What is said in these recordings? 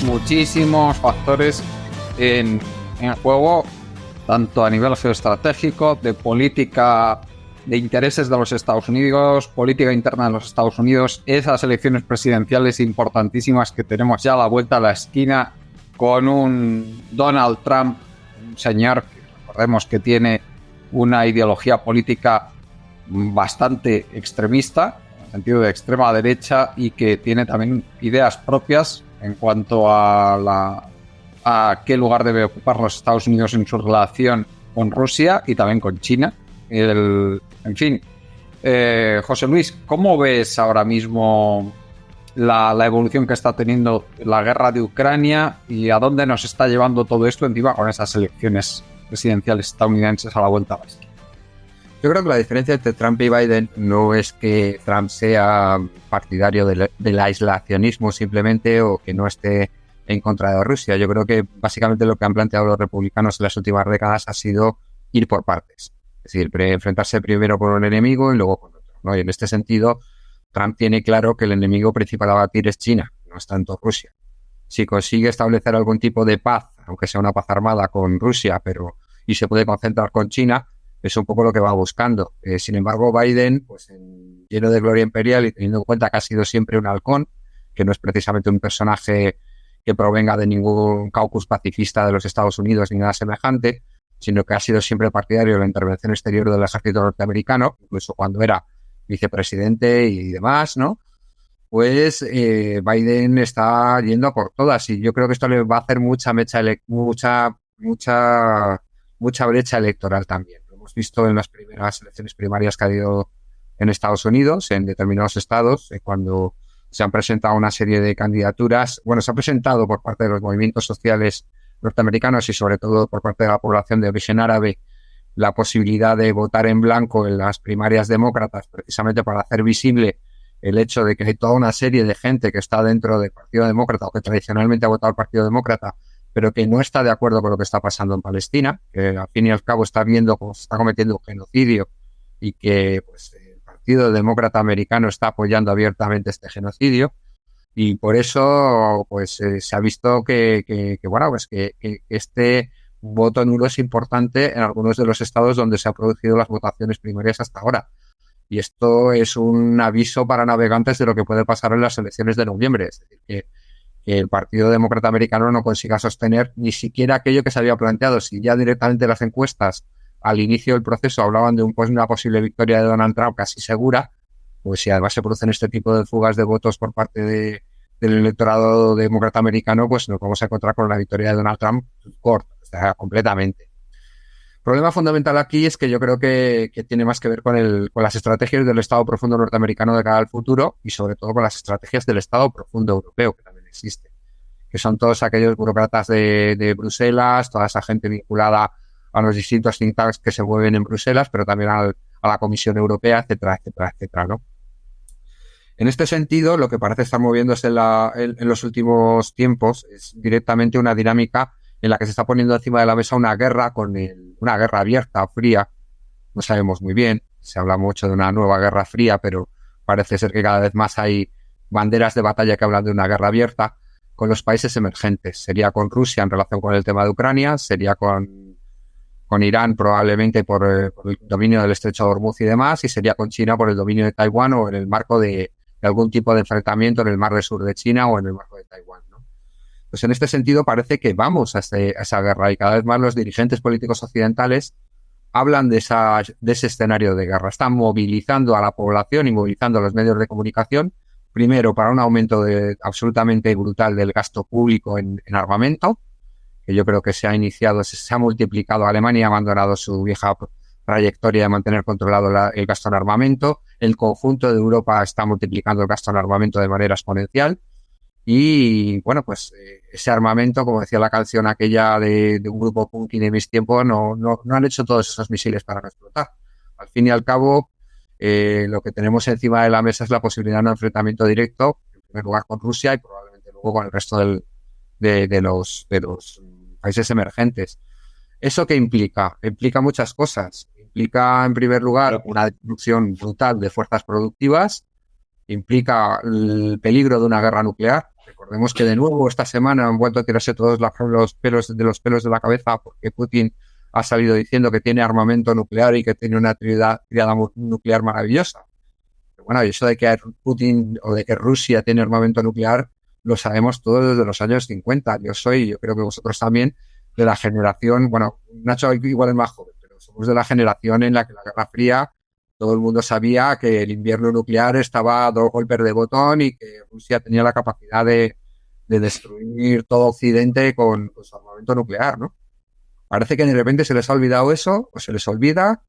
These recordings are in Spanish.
muchísimos factores en juego, tanto a nivel geoestratégico, de política, de intereses de los Estados Unidos, política interna de los Estados Unidos, esas elecciones presidenciales importantísimas que tenemos ya a la vuelta a la esquina, con un Donald Trump, un señor que recordemos que tiene una ideología política bastante extremista, en el sentido de extrema derecha, y que tiene también ideas propias en cuanto a qué lugar debe ocupar los Estados Unidos en su relación con Rusia y también con China. En fin, José Luis, ¿cómo ves ahora mismo la evolución que está teniendo la guerra de Ucrania y a dónde nos está llevando todo esto encima con esas elecciones presidenciales estadounidenses a la vuelta a la esquina? Yo creo que la diferencia entre Trump y Biden no es que Trump sea partidario del aislacionismo simplemente, o que no esté en contra de Rusia. Yo creo que básicamente lo que han planteado los republicanos en las últimas décadas ha sido ir por partes. Es decir, enfrentarse primero con un enemigo y luego con otro, ¿no? Y en este sentido, Trump tiene claro que el enemigo principal a batir es China, no es tanto Rusia. Si consigue establecer algún tipo de paz, aunque sea una paz armada con Rusia, y se puede concentrar con China, es un poco lo que va buscando. Sin embargo, Biden, pues lleno de gloria imperial y teniendo en cuenta que ha sido siempre un halcón, que no es precisamente un personaje que provenga de ningún caucus pacifista de los Estados Unidos ni nada semejante, sino que ha sido siempre partidario de la intervención exterior del ejército norteamericano, incluso cuando era vicepresidente y demás, ¿no? Pues Biden está yendo a por todas, y yo creo que esto le va a hacer mucha brecha electoral también. Lo hemos visto en las primeras elecciones primarias que ha habido en Estados Unidos, en determinados estados, cuando se han presentado una serie de candidaturas. Bueno, se ha presentado por parte de los movimientos sociales norteamericanos y sobre todo por parte de la población de origen árabe la posibilidad de votar en blanco en las primarias demócratas, precisamente para hacer visible el hecho de que hay toda una serie de gente que está dentro del Partido Demócrata o que tradicionalmente ha votado al Partido Demócrata, pero que no está de acuerdo con lo que está pasando en Palestina, que al fin y al cabo está viendo cómo se está cometiendo un genocidio y que pues, el Partido Demócrata americano está apoyando abiertamente este genocidio. Y por eso pues se ha visto que este voto nulo es importante en algunos de los estados donde se han producido las votaciones primarias hasta ahora. Y esto es un aviso para navegantes de lo que puede pasar en las elecciones de noviembre. Es decir, que el Partido Demócrata americano no consiga sostener ni siquiera aquello que se había planteado. Si ya directamente las encuestas al inicio del proceso hablaban de una posible victoria de Donald Trump casi segura, pues si además se producen este tipo de fugas de votos por parte del electorado demócrata americano, pues nos vamos a encontrar con la victoria de Donald Trump corta, o sea, completamente. El problema fundamental aquí es que yo creo que tiene más que ver con las estrategias del Estado profundo norteamericano de cara al futuro, y sobre todo con las estrategias del Estado profundo europeo, que también existe, que son todos aquellos burócratas de Bruselas, toda esa gente vinculada a los distintos think tanks que se mueven en Bruselas, pero también a la Comisión Europea, etcétera, etcétera, etcétera, ¿no? En este sentido, lo que parece estar moviéndose en los últimos tiempos es directamente una dinámica en la que se está poniendo encima de la mesa una guerra una guerra abierta o fría. No sabemos muy bien, se habla mucho de una nueva guerra fría, pero parece ser que cada vez más hay banderas de batalla que hablan de una guerra abierta con los países emergentes. Sería con Rusia en relación con el tema de Ucrania, sería con Irán probablemente por el dominio del estrecho de Hormuz y demás, y sería con China por el dominio de Taiwán o en el marco de algún tipo de enfrentamiento en el mar del sur de China o en el marco de Taiwán, ¿no? Pues en este sentido parece que vamos a esa guerra, y cada vez más los dirigentes políticos occidentales hablan de ese escenario de guerra. Están movilizando a la población y movilizando a los medios de comunicación, primero para un aumento absolutamente brutal del gasto público en armamento, que yo creo que se ha multiplicado. Alemania ha abandonado su vieja trayectoria de mantener controlado el gasto en armamento. El conjunto de Europa está multiplicando el gasto en armamento de manera exponencial. Y bueno, pues ese armamento, como decía la canción aquella de un grupo punky de mis tiempos, no han hecho todos esos misiles para no explotar. Al fin y al cabo, lo que tenemos encima de la mesa es la posibilidad de un enfrentamiento directo, en primer lugar con Rusia y probablemente luego con el resto de los países emergentes. ¿Eso qué implica? Implica muchas cosas. Implica, en primer lugar, una destrucción brutal de fuerzas productivas. Implica el peligro de una guerra nuclear. Recordemos que de nuevo esta semana han vuelto a tirarse todos los pelos de la cabeza porque Putin ha salido diciendo que tiene armamento nuclear y que tiene una tirada nuclear maravillosa. Pero bueno, y eso de que Putin o de que Rusia tiene armamento nuclear lo sabemos todos desde los años 50. Yo creo que vosotros también, de la generación, bueno, Nacho igual es más joven, pero somos de la generación en la que la Guerra Fría todo el mundo sabía que el invierno nuclear estaba a 2 golpes de botón y que Rusia tenía la capacidad de destruir todo Occidente con su armamento nuclear, ¿no? Parece que de repente se les ha olvidado eso, o se les olvida,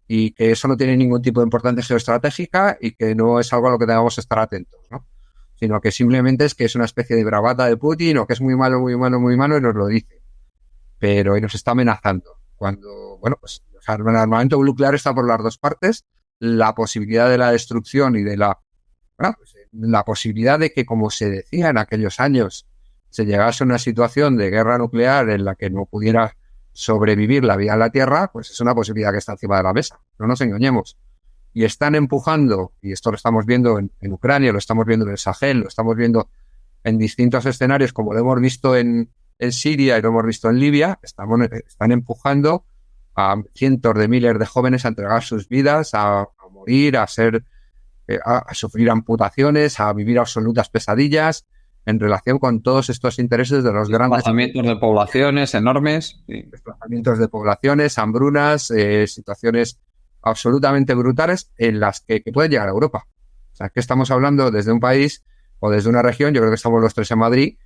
y que eso no tiene ningún tipo de importancia geoestratégica y que no es algo a lo que debamos estar atentos, ¿no? Sino que simplemente es que es una especie de bravata de Putin o que es muy malo, muy malo, muy malo y nos lo dice. Pero y nos está amenazando. Cuando, bueno, pues el armamento nuclear está por las dos partes, la posibilidad de la destrucción y de la posibilidad de que, como se decía en aquellos años, se llegase a una situación de guerra nuclear en la que no pudiera sobrevivir la vida en la Tierra, pues es una posibilidad que está encima de la mesa. No nos engañemos. Y están empujando, y esto lo estamos viendo en Ucrania, lo estamos viendo en el Sahel, lo estamos viendo en distintos escenarios, como lo hemos visto en Siria y lo hemos visto en Libia, están empujando a cientos de miles de jóvenes a entregar sus vidas, a morir, a sufrir amputaciones, a vivir absolutas pesadillas en relación con todos estos intereses de los grandes desplazamientos de poblaciones enormes, desplazamientos de poblaciones, hambrunas, situaciones absolutamente brutales en las que pueden llegar a Europa. O sea, que estamos hablando desde un país o desde una región. Yo creo que estamos los tres en Madrid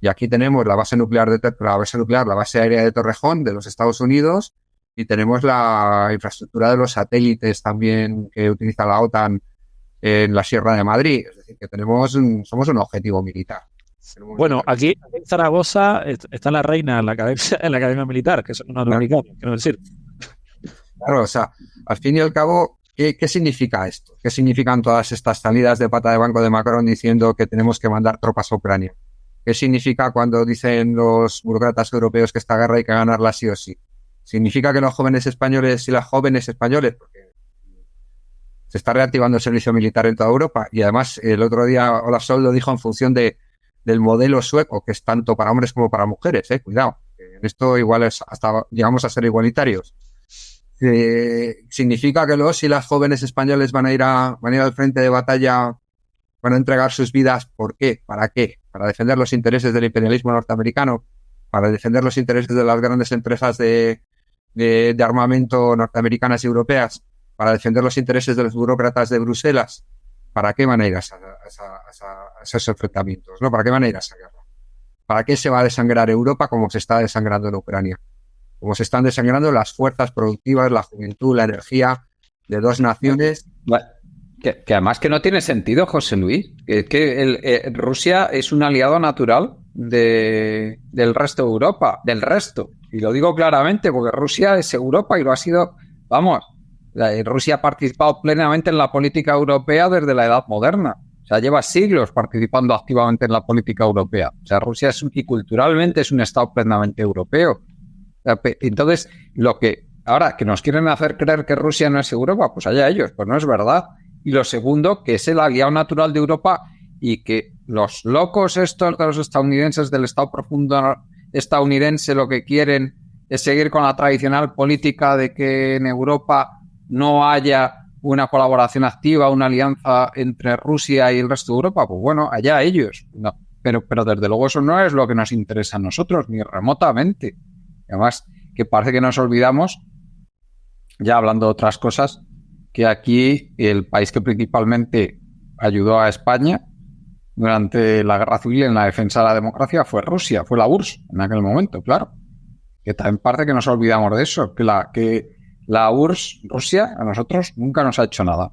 y aquí tenemos la base aérea de Torrejón de los Estados Unidos. Y tenemos la infraestructura de los satélites también que utiliza la OTAN en la Sierra de Madrid. Es decir, que somos un objetivo militar. Bueno, aquí en Zaragoza está la reina en la Academia Militar, que es una norteamericana, quiero decir. Claro, o sea, al fin y al cabo, ¿qué significa esto? ¿Qué significan todas estas salidas de pata de banco de Macron diciendo que tenemos que mandar tropas a Ucrania? ¿Qué significa cuando dicen los burócratas europeos que esta guerra hay que ganarla sí o sí? ¿Significa que los jóvenes españoles y las jóvenes españoles, porque se está reactivando el servicio militar en toda Europa, y además el otro día Olaf Scholz lo dijo en función del modelo sueco, que es tanto para hombres como para mujeres, cuidado, en esto igual hasta llegamos a ser igualitarios. ¿Significa que los y las jóvenes españoles van a ir al frente de batalla, van a entregar sus vidas? ¿Por qué? ¿Para qué? ¿Para defender los intereses del imperialismo norteamericano? ¿Para defender los intereses de las grandes empresas de armamento norteamericanas y europeas? ¿Para defender los intereses de los burócratas de Bruselas? ¿Para qué van a ir a esos enfrentamientos? ¿No? ¿Para qué van a ir a esa guerra? ¿Para qué se va a desangrar Europa como se está desangrando en Ucrania? Como se están desangrando las fuerzas productivas, la juventud, la energía de dos naciones. Que además que no tiene sentido, José Luis. Rusia es un aliado natural del resto de Europa, del resto. Y lo digo claramente porque Rusia es Europa y lo ha sido, vamos, Rusia ha participado plenamente en la política europea desde la Edad Moderna. O sea, lleva siglos participando activamente en la política europea. O sea, Rusia y culturalmente es un Estado plenamente europeo. Entonces, ahora que nos quieren hacer creer que Rusia no es Europa, pues allá ellos, pues no es verdad. Y lo segundo, que es el aliado natural de Europa y que los locos estos de los estadounidenses del Estado profundo estadounidense lo que quieren es seguir con la tradicional política de que en Europa no haya una colaboración activa, una alianza entre Rusia y el resto de Europa. Pues bueno, allá ellos. No, pero desde luego eso no es lo que nos interesa a nosotros, ni remotamente. Además, que parece que nos olvidamos, ya hablando de otras cosas, que aquí el país que principalmente ayudó a España durante la guerra civil en la defensa de la democracia fue Rusia, fue la URSS en aquel momento, claro. Que también parece que nos olvidamos de eso, que la URSS, Rusia, a nosotros nunca nos ha hecho nada,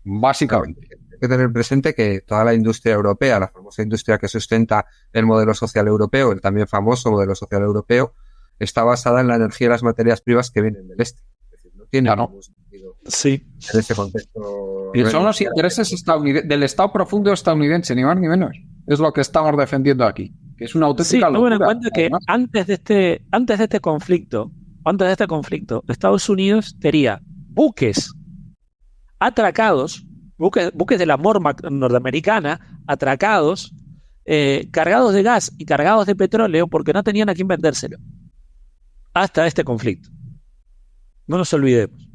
básicamente. Hay que tener presente que toda la industria europea, la famosa industria que sustenta el modelo social europeo, el también famoso modelo social europeo, está basada en la energía y las materias primas que vienen del este. Es decir, no tiene ningún sentido en ese contexto. Y son los intereses del Estado profundo estadounidense, ni más ni menos. Es lo que estamos defendiendo aquí, que es una auténtica locura. Sí, en cuenta que antes de este conflicto, Estados Unidos tenía buques atracados, buques de la Mormac norteamericana, atracados cargados de gas y cargados de petróleo porque no tenían a quién vendérselo. Hasta este conflicto. No nos olvidemos.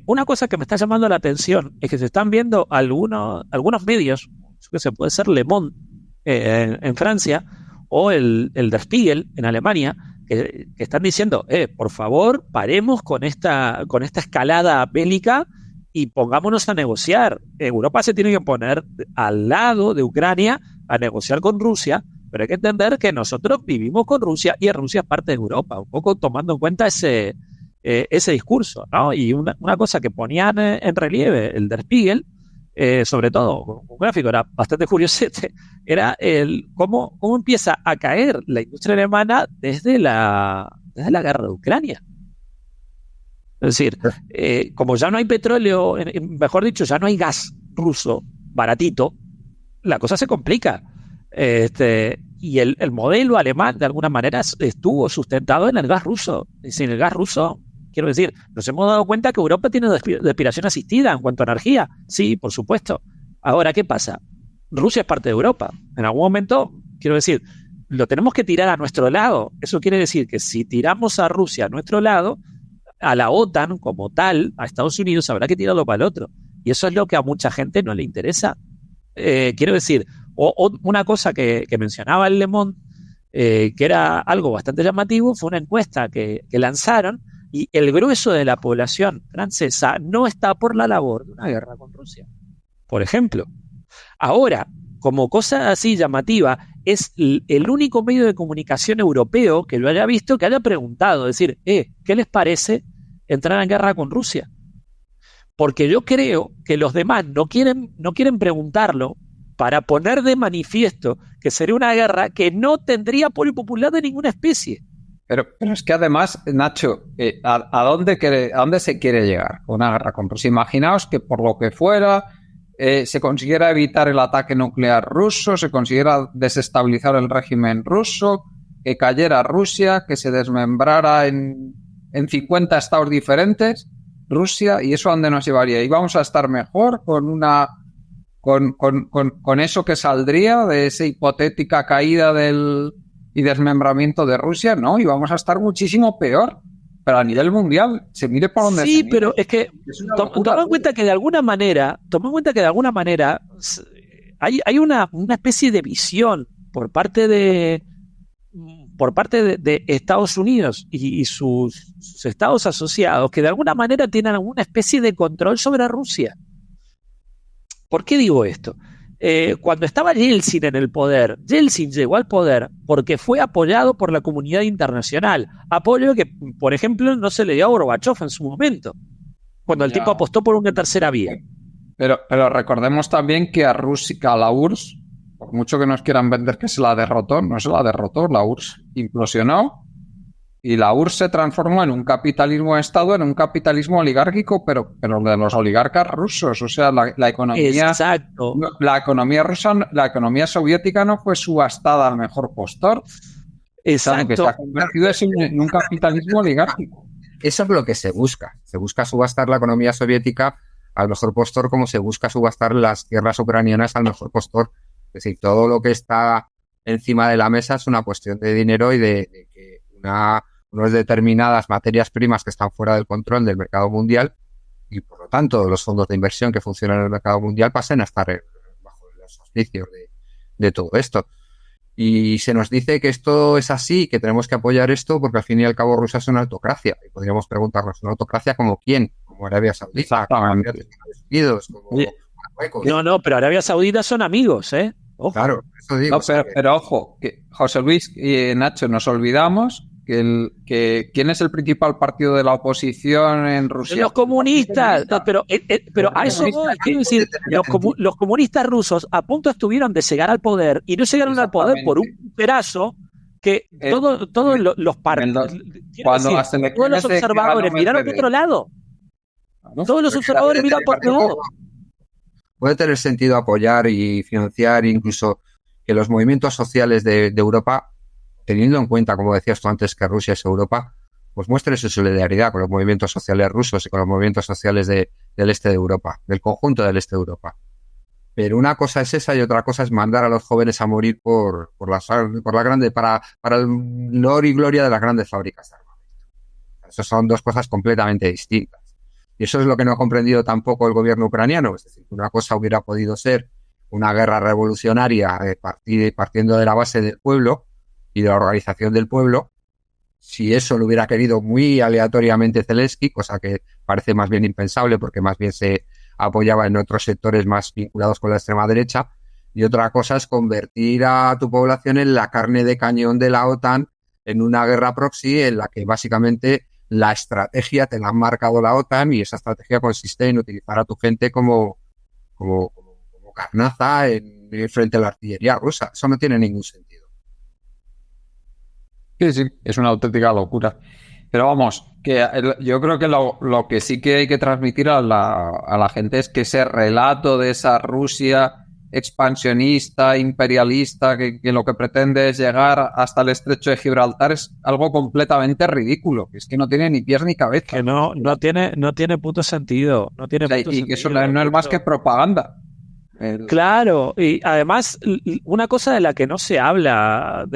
Una cosa que me está llamando la atención es que se están viendo algunos medios, que se puede ser Le Monde en Francia o el Der Spiegel en Alemania, que están diciendo, por favor, paremos con esta escalada bélica y pongámonos a negociar. Europa se tiene que poner al lado de Ucrania a negociar con Rusia, pero hay que entender que nosotros vivimos con Rusia y Rusia es parte de Europa, un poco tomando en cuenta ese discurso, ¿no? Y una cosa que ponían en relieve el Der Spiegel, sobre todo, un gráfico era bastante curiosete, era cómo empieza a caer la industria alemana desde la guerra de Ucrania. Es decir, como ya no hay petróleo, mejor dicho, ya no hay gas ruso baratito, la cosa se complica. Y el modelo alemán, de alguna manera, estuvo sustentado en el gas ruso. Y sin el gas ruso, quiero decir, nos hemos dado cuenta que Europa tiene respiración asistida en cuanto a energía. Sí, por supuesto. Ahora, ¿qué pasa? Rusia es parte de Europa. En algún momento, quiero decir, lo tenemos que tirar a nuestro lado. Eso quiere decir que si tiramos a Rusia a nuestro lado, a la OTAN como tal, a Estados Unidos, habrá que tirarlo para el otro. Y eso es lo que a mucha gente no le interesa. Quiero decir, una cosa que mencionaba el Le Monde, que era algo bastante llamativo, fue una encuesta que lanzaron y el grueso de la población francesa no está por la labor de una guerra con Rusia, por ejemplo. Ahora, como cosa así llamativa, es el único medio de comunicación europeo que lo haya visto, que haya preguntado, decir, ¿qué les parece entrar en guerra con Rusia? Porque yo creo que los demás no quieren preguntarlo para poner de manifiesto que sería una guerra que no tendría apoyo popular de ninguna especie. Pero es que además, Nacho, ¿a dónde se quiere llegar con una guerra con Rusia? Imaginaos que por lo que fuera se consiguiera evitar el ataque nuclear ruso, se consiguiera desestabilizar el régimen ruso, que cayera Rusia, que se desmembrara en 50 estados diferentes, Rusia, ¿y eso a dónde nos llevaría? ¿Íbamos a estar mejor con eso que saldría de esa hipotética caída y desmembramiento de Rusia? No, íbamos a estar muchísimo peor. Pero a nivel mundial, se mire por donde se mire. Sí, pero es que toma en cuenta que de alguna manera hay una especie de visión por parte de Estados Unidos y sus estados asociados que de alguna manera tienen alguna especie de control sobre Rusia. ¿Por qué digo esto? Cuando estaba Yeltsin en el poder, Yeltsin llegó al poder porque fue apoyado por la comunidad internacional. Apoyo que, por ejemplo, no se le dio a Gorbachev en su momento, cuando el tipo apostó por una tercera vía. Pero recordemos también que a la URSS, por mucho que nos quieran vender que se la derrotó, no se la derrotó, la URSS implosionó y la URSS se transformó en un capitalismo de Estado, en un capitalismo oligárquico, pero de los oligarcas rusos. O sea, la economía... Exacto. La economía rusa, la economía soviética no fue subastada al mejor postor. Exacto. Que se ha convertido en un capitalismo oligárquico. Eso es lo que se busca. Se busca subastar la economía soviética al mejor postor, como se busca subastar las tierras ucranianas al mejor postor. Es decir, todo lo que está encima de la mesa es una cuestión de dinero y de que unas determinadas materias primas que están fuera del control del mercado mundial y, por lo tanto, los fondos de inversión que funcionan en el mercado mundial pasen a estar bajo los auspicios de todo esto. Y se nos dice que esto es así, que tenemos que apoyar esto porque al fin y al cabo Rusia es una autocracia. Y podríamos preguntarnos, ¿una autocracia como quién? Como Arabia Saudita, como Estados Unidos, como Marruecos. No, pero Arabia Saudita son amigos, ¿eh? Ojo. Claro, eso digo. No, pero ojo, que José Luis y Nacho, nos olvidamos que ¿quién es el principal partido de la oposición en Rusia? Los comunistas, pero a eso voy, quiero decir, los comunistas rusos a punto estuvieron de llegar al poder y no llegaron al poder por un perazo que todos los partidos, todos los observadores miraron por otro lado. Todos los observadores miraron por otro lado. Puede tener sentido apoyar y financiar incluso que los movimientos sociales de Europa, teniendo en cuenta, como decías tú antes, que Rusia es Europa, pues muestre su solidaridad con los movimientos sociales rusos y con los movimientos sociales del este de Europa, del conjunto del este de Europa. Pero una cosa es esa y otra cosa es mandar a los jóvenes a morir para el honor y gloria de las grandes fábricas de armamento. Esas son dos cosas completamente distintas. Y eso es lo que no ha comprendido tampoco el gobierno ucraniano. Es decir, una cosa hubiera podido ser una guerra revolucionaria partiendo de la base del pueblo y de la organización del pueblo, si eso lo hubiera querido muy aleatoriamente Zelensky, cosa que parece más bien impensable porque más bien se apoyaba en otros sectores más vinculados con la extrema derecha. Y otra cosa es convertir a tu población en la carne de cañón de la OTAN en una guerra proxy en la que básicamente la estrategia te la ha marcado la OTAN y esa estrategia consiste en utilizar a tu gente como carnaza frente a la artillería rusa. Eso no tiene ningún sentido. Sí, es una auténtica locura. Pero vamos, yo creo que lo que sí que hay que transmitir a la gente es que ese relato de esa Rusia expansionista, imperialista, que lo que pretende es llegar hasta el estrecho de Gibraltar es algo completamente ridículo. Es que no tiene ni pies ni cabeza. Que no tiene puto sentido. No tiene puto y que eso no es más que propaganda. Claro, y además una cosa de la que no se habla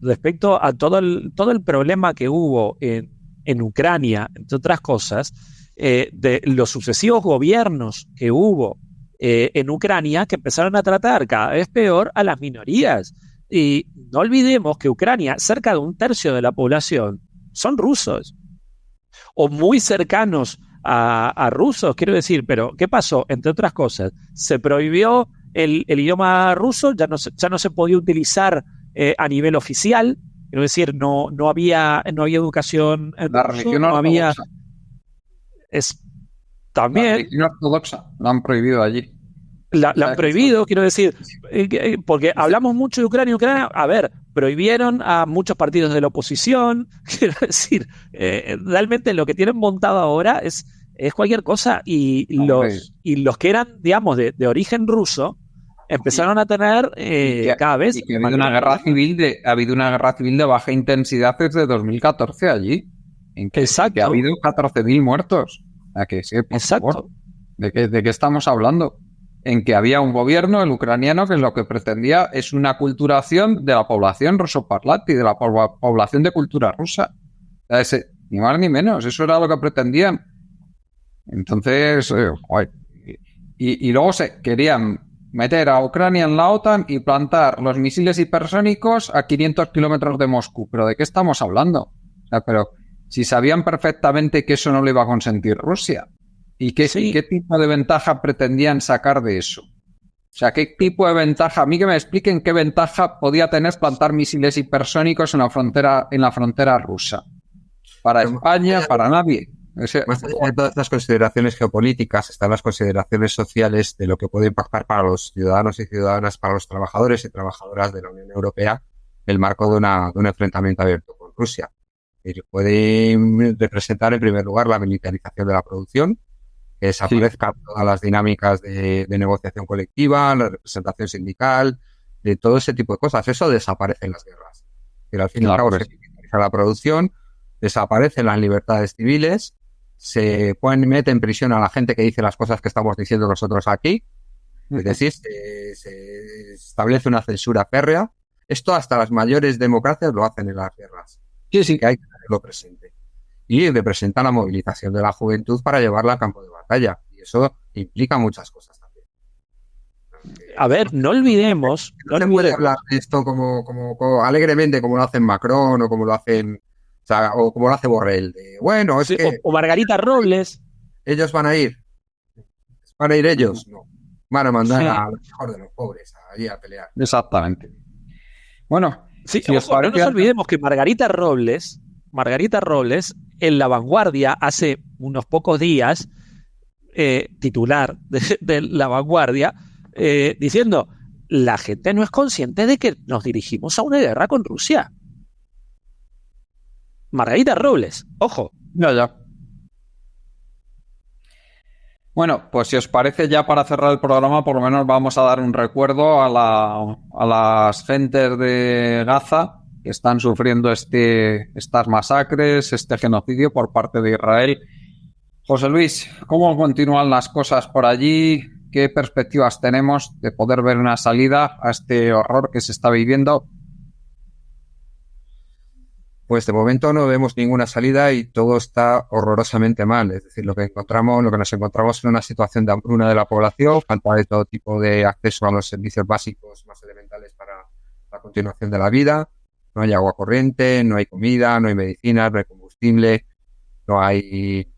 respecto a todo el problema que hubo en Ucrania, entre otras cosas, de los sucesivos gobiernos que hubo en Ucrania, que empezaron a tratar cada vez peor a las minorías. Y no olvidemos que Ucrania, cerca de 1/3 de la población, son rusos o muy cercanos a rusos, quiero decir. Pero ¿qué pasó? Entre otras cosas, se prohibió el idioma ruso, ya no se podía utilizar a nivel oficial, quiero decir, no había educación en la ruso, religión no ortodoxa. había... También... La religión ortodoxa la han prohibido allí. La han prohibido, quiero decir, porque hablamos mucho de Ucrania. A ver, prohibieron a muchos partidos de la oposición. Quiero decir, realmente lo que tienen montado ahora es cualquier cosa. Y los que eran, digamos, de origen ruso, empezaron a tener cada vez... Y que ha habido una guerra civil de baja intensidad desde 2014 allí. Exacto. Que ha habido 14.000 muertos. Por favor, ¿de qué estamos hablando? En que había un gobierno, el ucraniano, que lo que pretendía es una aculturación de la población rusoparlante y de la población de cultura rusa. Ni más ni menos, eso era lo que pretendían. Entonces, y luego querían meter a Ucrania en la OTAN y plantar los misiles hipersónicos a 500 kilómetros de Moscú. ¿Pero de qué estamos hablando? Pero si sabían perfectamente que eso no lo iba a consentir Rusia. ¿Y qué tipo de ventaja pretendían sacar de eso? O sea, ¿qué tipo de ventaja? A mí que me expliquen qué ventaja podía tener plantar misiles hipersónicos en la frontera rusa. Para España, para nadie. Más allá de todas las consideraciones geopolíticas, están las consideraciones sociales de lo que puede impactar para los ciudadanos y ciudadanas, para los trabajadores y trabajadoras de la Unión Europea, el marco de un enfrentamiento abierto con Rusia. Puede representar, en primer lugar, la militarización de la producción, que desaparezcan todas las dinámicas de negociación colectiva, la representación sindical, de todo ese tipo de cosas. Eso desaparece en las guerras. Pero al fin y al cabo se militariza la producción, desaparecen las libertades civiles, se mete en prisión a la gente que dice las cosas que estamos diciendo nosotros aquí. Es decir, se establece una censura férrea. Esto hasta las mayores democracias lo hacen en las guerras. Sí, que hay que tenerlo presente. Y representa la movilización de la juventud para llevarla al campo de batalla. Y eso implica muchas cosas también. A ver, no olvidemos... No se puede hablar de esto como alegremente, como lo hacen Macron o como lo hacen... O como lo hace Borrell. O Margarita Robles. ¿Ellos van a ir? ¿Van a ir ellos? No. Van a mandar a lo mejor de los pobres allí a pelear. Exactamente. Bueno... no nos olvidemos que Margarita Robles, en La Vanguardia, hace unos pocos días, titular de La Vanguardia, diciendo: la gente no es consciente de que nos dirigimos a una guerra con Rusia. Margarita Robles, ojo. Ya. Bueno, pues si os parece, ya para cerrar el programa, por lo menos vamos a dar un recuerdo a las gentes de Gaza que están sufriendo estas masacres, este genocidio por parte de Israel. José Luis, ¿cómo continúan las cosas por allí? ¿qué perspectivas tenemos de poder ver una salida a este horror que se está viviendo? Pues de momento no vemos ninguna salida y todo está horrorosamente mal. Es decir, lo que nos encontramos es una situación de hambruna de la población, falta de todo tipo de acceso a los servicios básicos más elementales para la continuación de la vida. No hay agua corriente, no hay comida, no hay medicinas, no hay combustible, no hay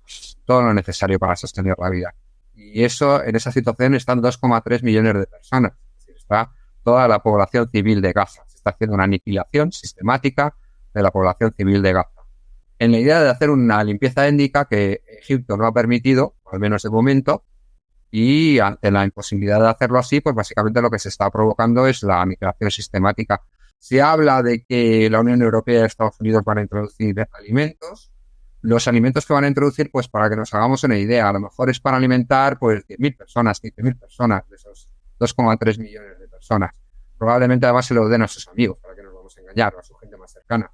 todo lo necesario para sostener la vida. Y eso, en esa situación están 2,3 millones de personas. Es decir, está toda la población civil de Gaza. Se está haciendo una aniquilación sistemática de la población civil de Gaza. En la idea de hacer una limpieza étnica que Egipto no ha permitido, al menos de momento, y ante la imposibilidad de hacerlo así, pues básicamente lo que se está provocando es la migración sistemática. Se habla de que la Unión Europea y Estados Unidos van a introducir alimentos. Los alimentos que van a introducir, pues para que nos hagamos una idea, a lo mejor es para alimentar pues 10.000 personas, 15.000 personas de esos 2,3 millones de personas. Probablemente además se lo den a sus amigos, para que no nos vamos a engañar, o a su gente más cercana.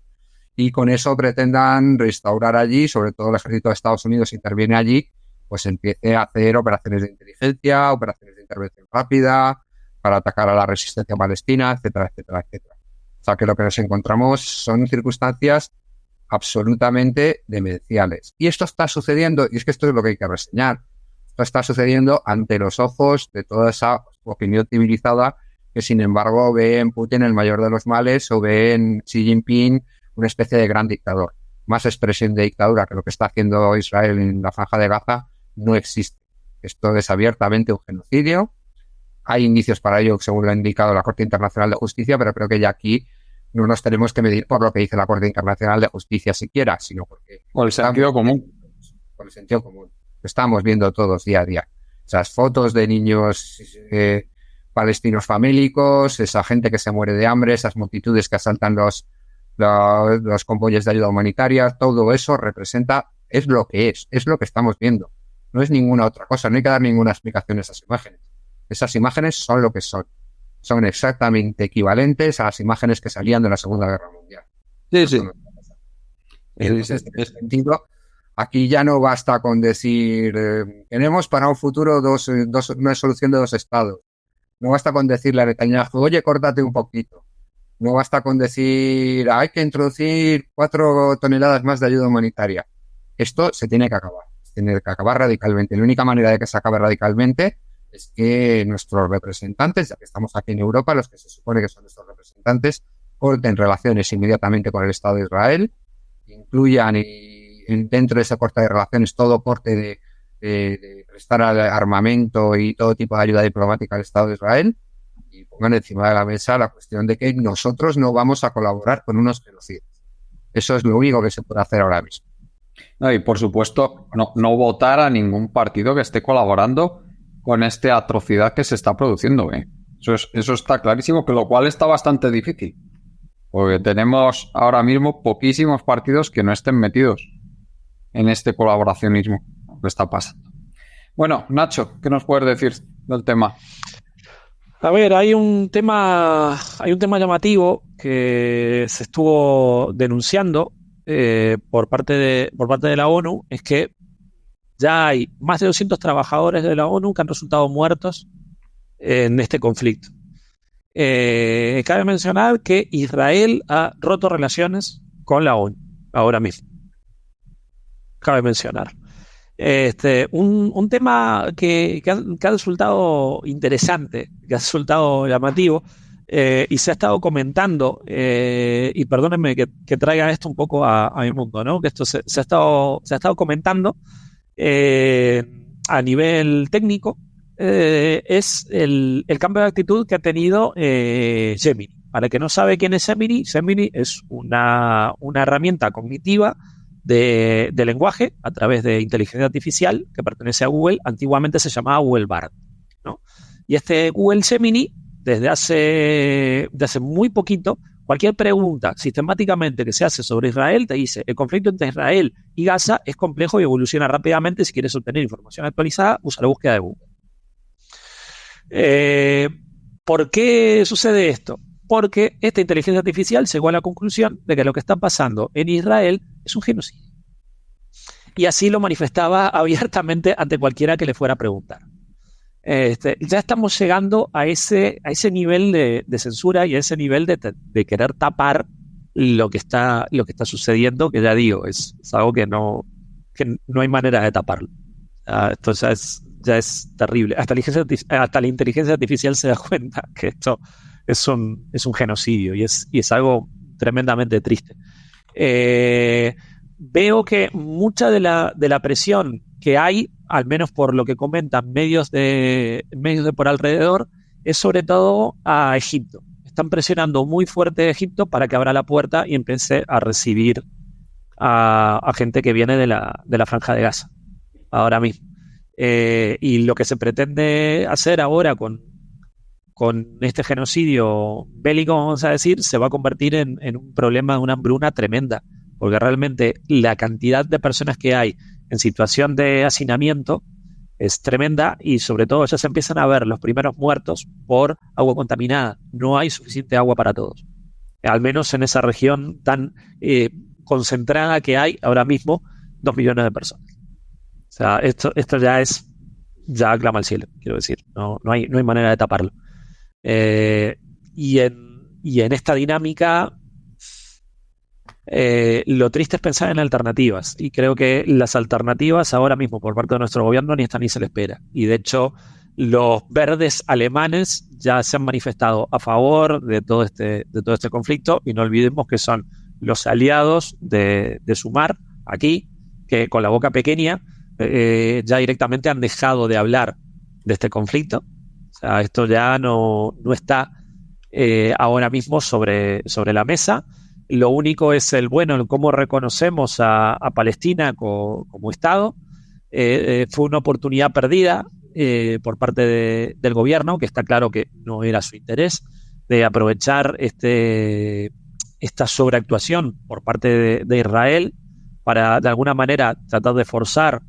Y con eso pretendan restaurar allí, sobre todo el ejército de Estados Unidos interviene allí, pues empiece a hacer operaciones de inteligencia, operaciones de intervención rápida, para atacar a la resistencia palestina, etcétera, etcétera, etcétera. O sea que lo que nos encontramos son circunstancias absolutamente demenciales. Y esto está sucediendo, y es que esto es lo que hay que reseñar, esto está sucediendo ante los ojos de toda esa opinión civilizada que sin embargo ve en Putin el mayor de los males o ve en Xi Jinping una especie de gran dictador. Más expresión de dictadura que lo que está haciendo Israel en la Franja de Gaza no existe. Esto es abiertamente un genocidio. Hay indicios para ello, según lo ha indicado la Corte Internacional de Justicia, pero creo que ya aquí no nos tenemos que medir por lo que dice la Corte Internacional de Justicia siquiera, sino porque... Por el sentido común. Por el sentido común. Lo estamos viendo todos día a día. Esas fotos de niños palestinos famélicos, esa gente que se muere de hambre, esas multitudes que asaltan los convoyes de ayuda humanitaria, todo eso representa, es lo que es lo que estamos viendo. No es ninguna otra cosa, no hay que dar ninguna explicación a esas imágenes. Esas imágenes son lo que son. Son exactamente equivalentes a las imágenes que salían de la Segunda Guerra Mundial. Sí, sí. Entonces, en ese sentido, aquí ya no basta con decir tenemos para un futuro una solución de dos estados. No basta con decirle a Netanyahu, oye, córtate un poquito. No basta con decir, hay que introducir 4 toneladas más de ayuda humanitaria. Esto se tiene que acabar. Se tiene que acabar radicalmente. La única manera de que se acabe radicalmente es que nuestros representantes, ya que estamos aquí en Europa, los que se supone que son nuestros representantes, corten relaciones inmediatamente con el Estado de Israel, incluyan dentro de ese corte de relaciones todo corte de prestar armamento y todo tipo de ayuda diplomática al Estado de Israel, y pongan encima de la mesa la cuestión de que nosotros no vamos a colaborar con unos genocidas. Eso es lo único que se puede hacer ahora mismo. No, y por supuesto, no votar a ningún partido que esté colaborando con esta atrocidad que se está produciendo. Eso está clarísimo, que lo cual está bastante difícil. Porque tenemos ahora mismo poquísimos partidos que no estén metidos en este colaboracionismo que está pasando. Bueno, Nacho, ¿qué nos puedes decir del tema? A ver, hay un tema llamativo que se estuvo denunciando por parte de la ONU, es que ya hay más de 200 trabajadores de la ONU que han resultado muertos en este conflicto. Cabe mencionar que Israel ha roto relaciones con la ONU ahora mismo. Cabe mencionar. Un tema que ha resultado interesante, que ha resultado llamativo, y se ha estado comentando, y perdónenme que traiga esto un poco a mi mundo, ¿no? Que esto se ha estado comentando a nivel técnico, es el cambio de actitud que ha tenido Gemini. Para el que no sabe quién es Gemini, Gemini es una herramienta cognitiva de lenguaje a través de inteligencia artificial que pertenece a Google. Antiguamente se llamaba Google Bard, ¿no? Y este Google Gemini, desde hace muy poquito, cualquier pregunta sistemáticamente que se hace sobre Israel te dice: el conflicto entre Israel y Gaza es complejo y evoluciona rápidamente. Si quieres obtener información actualizada, usa la búsqueda de Google. ¿Por qué sucede esto? Porque esta inteligencia artificial llegó a la conclusión de que lo que está pasando en Israel es un genocidio. Y así lo manifestaba abiertamente ante cualquiera que le fuera a preguntar. Ya estamos llegando a ese nivel de censura y a ese nivel de querer tapar lo que está sucediendo, que ya digo, es algo que no hay manera de taparlo. Esto ya es terrible. Hasta la inteligencia artificial se da cuenta que esto es un genocidio y es algo tremendamente triste. Veo que mucha de la presión que hay, al menos por lo que comentan medios de por alrededor, es sobre todo a Egipto. Están presionando muy fuerte a Egipto para que abra la puerta y empiece a recibir a gente que viene de la Franja de Gaza ahora mismo. Y lo que se pretende hacer ahora con este genocidio bélico, vamos a decir, se va a convertir en un problema de una hambruna tremenda, porque realmente la cantidad de personas que hay en situación de hacinamiento es tremenda y sobre todo ya se empiezan a ver los primeros muertos por agua contaminada. No hay suficiente agua para todos, al menos en esa región tan concentrada que hay ahora mismo 2 millones de personas. O sea, esto ya clama al cielo, quiero decir, no hay manera de taparlo. Y en esta dinámica lo triste es pensar en alternativas, y creo que las alternativas ahora mismo por parte de nuestro gobierno ni están ni se le espera, y de hecho los verdes alemanes ya se han manifestado a favor de todo este conflicto, y no olvidemos que son los aliados de Sumar aquí, que con la boca pequeña ya directamente han dejado de hablar de este conflicto. O sea, esto ya no está ahora mismo sobre la mesa. Lo único es el cómo reconocemos a Palestina como Estado. Fue una oportunidad perdida por parte del gobierno, que está claro que no era su interés, de aprovechar esta sobreactuación por parte de Israel para de alguna manera tratar de forzar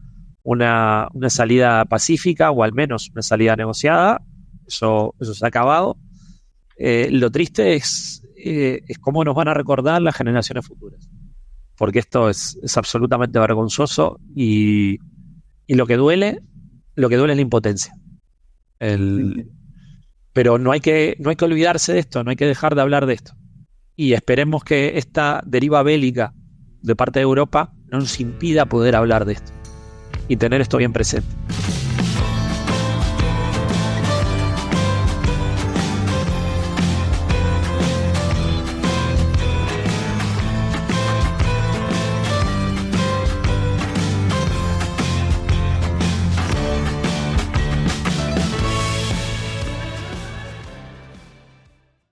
una salida pacífica, o al menos una salida negociada. Eso se ha acabado. Lo triste es cómo nos van a recordar las generaciones futuras, porque esto es absolutamente vergonzoso, y lo que duele es la impotencia. Pero no hay que olvidarse de esto, no hay que dejar de hablar de esto, y esperemos que esta deriva bélica de parte de Europa no nos impida poder hablar de esto y tener esto bien presente.